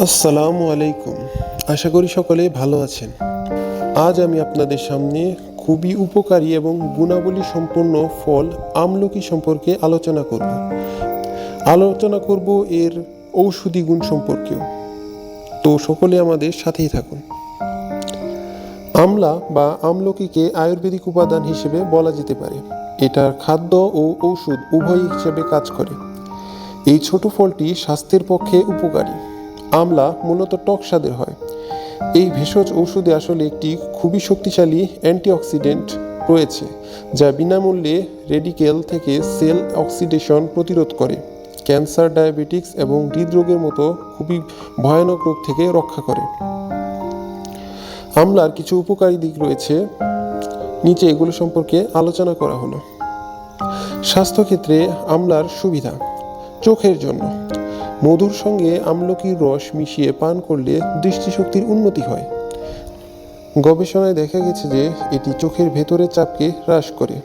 আসসালামু আলাইকুম। আশা করি সকলে ভালো আছেন। আজ আমি আপনাদের সামনে খুবই উপকারী এবং গুণাবলী সম্পন্ন ফল আমলকি সম্পর্কে আলোচনা করব এর ঔষধি গুণ সম্পর্কেও। তো সকলে আমাদের সাথেই থাকুন। আমলা বা আমলকিকে আয়ুর্বেদিক উপাদান হিসেবে বলা যেতে পারে। এটার খাদ্য ও ঔষধ উভয় হিসেবে কাজ করে। এই ছোট ফলটি স্বাস্থ্যের পক্ষে উপকারী। আমলা মূলত টক স্বাদের হয়। এই ভেষজ ঔষধে আসলে একটি খুবই শক্তিশালী অ্যান্টিঅক্সিডেন্ট রয়েছে, যা বিনামূল্যে রেডিকেল থেকে সেল অক্সিডেশন প্রতিরোধ করে, ক্যান্সার, ডায়াবেটিক্স এবং হৃদরোগের মতো খুবই ভয়ানক রোগ থেকে রক্ষা করে। আমলার কিছু উপকারী দিক রয়েছে, নিচে এগুলো সম্পর্কে আলোচনা করা হলো। স্বাস্থ্যক্ষেত্রে আমলার সুবিধা: চোখের জন্য মধুর সঙ্গে আমলকির রস মিশিয়ে পান করলে দৃষ্টিশক্তির উন্নতি হয়। গবেষণায় দেখা গেছে যে এটি চোখের ভেতরের চাপকে হ্রাস করে,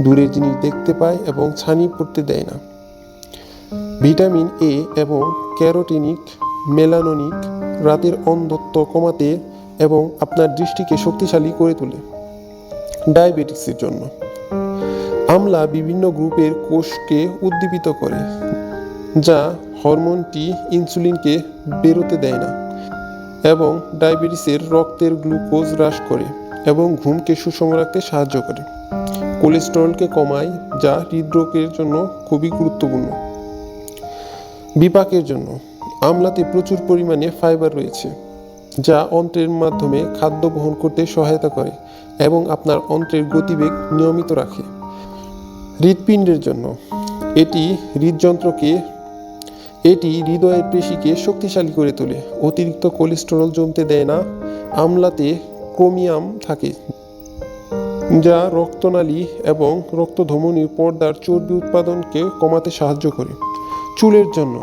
দূরের জিনিস দেখতে পায় এবং ছানি পড়তে দেয় না। ভিটামিন এ এবং ক্যারোটিনিক মেলানোনিক রাতের অন্ধত্ব কমাতে এবং আপনার দৃষ্টিকে শক্তিশালী করে তোলে। ডায়াবেটিক্সের জন্য আমলা বিভিন্ন গ্রুপের কোষকে উদ্দীপিত করে, যা হরমোনটি ইনসুলিনকে বেরোতে দেয় না এবং ডায়াবেটিসের রক্তের গ্লুকোজ হ্রাস করে এবং ঘুমকে সুষম রাখতে সাহায্য করে। কোলেস্টেরলকে কমায়, যা হৃদরোগের জন্য খুবই গুরুত্বপূর্ণ। বিপাকের জন্য আমলাতে প্রচুর পরিমাণে ফাইবার রয়েছে, যা অন্ত্রের মাধ্যমে খাদ্য বহন করতে সহায়তা করে এবং আপনার অন্ত্রের গতিবেগ নিয়মিত রাখে। হৃৎপিণ্ডের জন্য এটি হৃদয়ের পেশিকে শক্তিশালী করে তোলে। অতিরিক্ত কোলেস্টেরল জমতে দেয় না। আমলাতে ক্রোমিয়াম থাকে, যা রক্তনালী এবং রক্তধমনীর পর্দার চর্বি উৎপাদনকে কমাতে সাহায্য করে। চুলের জন্য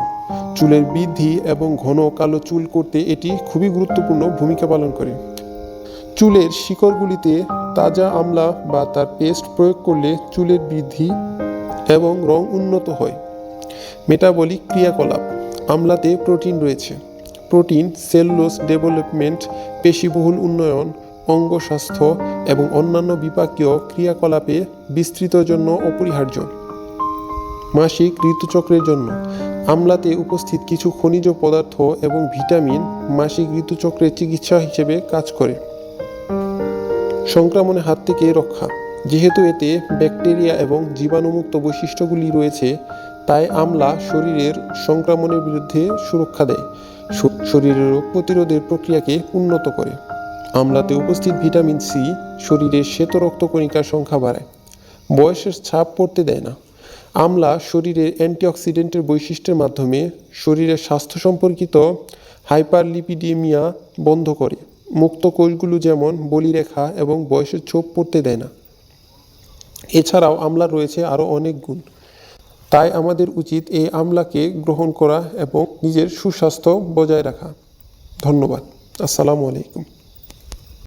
চুলের বৃদ্ধি এবং ঘন কালো চুল করতে এটি খুবই গুরুত্বপূর্ণ ভূমিকা পালন করে। চুলের শিকড়গুলিতে তাজা আমলা বা তার পেস্ট প্রয়োগ করলে চুলের বৃদ্ধি এবং রং উন্নত হয়। মেটাবলিক ক্রিয়াকলাপ: আমলাতে প্রোটিন রয়েছে। প্রোটিন সেলুলোজ ডেভেলপমেন্ট, পেশিবহুল উন্নয়ন, অঙ্গ স্বাস্থ্য এবং অন্যান্য বিপাকীয় ক্রিয়াকলাপে বিস্তৃতের জন্য অপরিহার্য। মাসিক ঋতুচক্রের জন্য আমলাতে উপস্থিত কিছু খনিজ পদার্থ এবং ভিটামিন মাসিক ঋতুচক্রের চিকিৎসা হিসেবে কাজ করে। সংক্রমণের হাত থেকে রক্ষা: যেহেতু এতে ব্যাকটেরিয়া এবং জীবাণুমুক্ত বৈশিষ্ট্যগুলি রয়েছে, তাই আমলা শরীরের সংক্রমণের বিরুদ্ধে সুরক্ষা দেয়, শরীরের রোগ প্রতিরোধের প্রক্রিয়াকে উন্নত করে। আমলাতে উপস্থিত ভিটামিন সি শরীরের শ্বেত রক্তকণিকার সংখ্যা বাড়ায়, বয়সের ছাপ পড়তে দেয় না। আমলা শরীরের অ্যান্টিঅক্সিডেন্টের বৈশিষ্ট্যের মাধ্যমে শরীরের স্বাস্থ্য সম্পর্কিত হাইপারলিপিডেমিয়া বন্ধ করে। মুক্ত কোষগুলো যেমন বলিরেখা এবং বয়সের ছোপ পড়তে দেয় না। এছাড়াও আমলার রয়েছে আরও অনেক গুণ, তাই আমাদের উচিত এই আমলাকে গ্রহণ করা এবং নিজের সুস্বাস্থ্য বজায় রাখা। ধন্যবাদ। আসসালামু আলাইকুম।